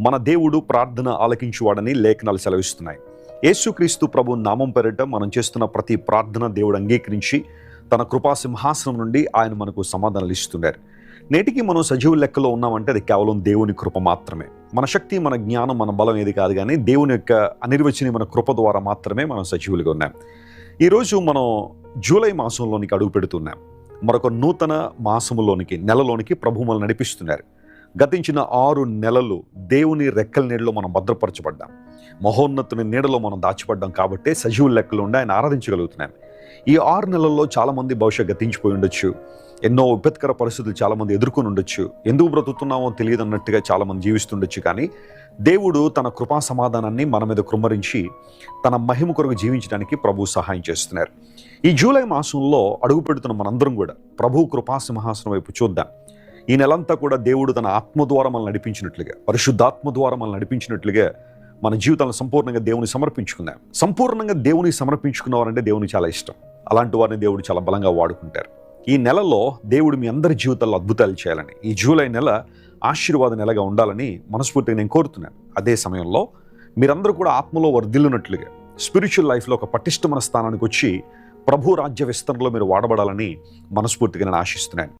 మన దేవుడు ప్రార్థన ఆలకించువాడని లేఖనాలు సెలవిస్తున్నాయి. యేసుక్రీస్తు ప్రభు నామం పేరిట మనం చేస్తున్న ప్రతి ప్రార్థన దేవుడు అంగీకరించి తన కృపా సింహాసనం నుండి ఆయన మనకు సమాధానాలు ఇస్తున్నారు. నేటికి మనం సజీవుల లెక్కలో ఉన్నామంటే అది కేవలం దేవుని కృప మాత్రమే. మన శక్తి, మన జ్ఞానం, మన బలం ఏది కాదు, కానీ దేవుని యొక్క అనిర్వచనీయమైన కృప ద్వారా మాత్రమే మనం సజీవులుగా ఉన్నాం. ఈరోజు మనం జూలై మాసంలోనికి అడుగు పెడుతున్నాం. మరొక నూతన మాసములోనికి, నెలలోనికి ప్రభు మనల్ని నడిపిస్తున్నారు. గతించిన 6 నెలలు దేవుని రెక్కల నీడలో మనం భద్రపరచబడ్డాం. మహోన్నతుని నీడలో మనం దాచిపడ్డాం కాబట్టే సజీవుల లెక్కలో ఉండి ఆయన ఆరాధించగలుగుతున్నాం. ఈ 6 నెలల్లో చాలామంది బహుశా గతించిపోయి ఉండొచ్చు. ఎన్నో విపత్కర పరిస్థితులు చాలామంది ఎదుర్కొని ఉండొచ్చు. ఎందుకు బ్రతుకుతున్నామో తెలియదు అన్నట్టుగా చాలామంది జీవిస్తుండొచ్చు. కానీ దేవుడు తన కృపా సమాధానాన్ని మన మీద కృమ్మరించి తన మహిమ కొరకు జీవించడానికి ప్రభు సహాయం చేస్తున్నారు. ఈ జూలై మాసంలో అడుగు పెడుతున్న మనందరం కూడా ప్రభు కృపా సింహాసనం వైపు చూద్దాం. ఈ నెలంతా కూడా దేవుడు తన ఆత్మ ద్వారా మనల్ని నడిపించినట్లుగా, పరిశుద్ధాత్మ ద్వారా మనల్ని నడిపించినట్లుగా మన జీవితాలను సంపూర్ణంగా దేవుని సమర్పించుకుందాం. సంపూర్ణంగా దేవుని సమర్పించుకున్నవారంటే దేవునికి చాలా ఇష్టం. అలాంటి వారిని దేవుడు చాలా బలంగా వాడుకుంటారు. ఈ నెలలో దేవుడు మీ అందరి జీవితాల్లో అద్భుతాలు చేయాలని, ఈ జూలై నెల ఆశీర్వాద నెలగా ఉండాలని మనస్ఫూర్తిగా నేను కోరుతున్నాను. అదే సమయంలో మీరందరూ కూడా ఆత్మలో వర్ధిల్లునట్లుగా, స్పిరిచువల్ లైఫ్లో ఒక పటిష్టమైన స్థానానికి వచ్చి ప్రభు రాజ్య విస్తరణలో మీరు వాడబడాలని మనస్ఫూర్తిగా నేను ఆశిస్తున్నాను.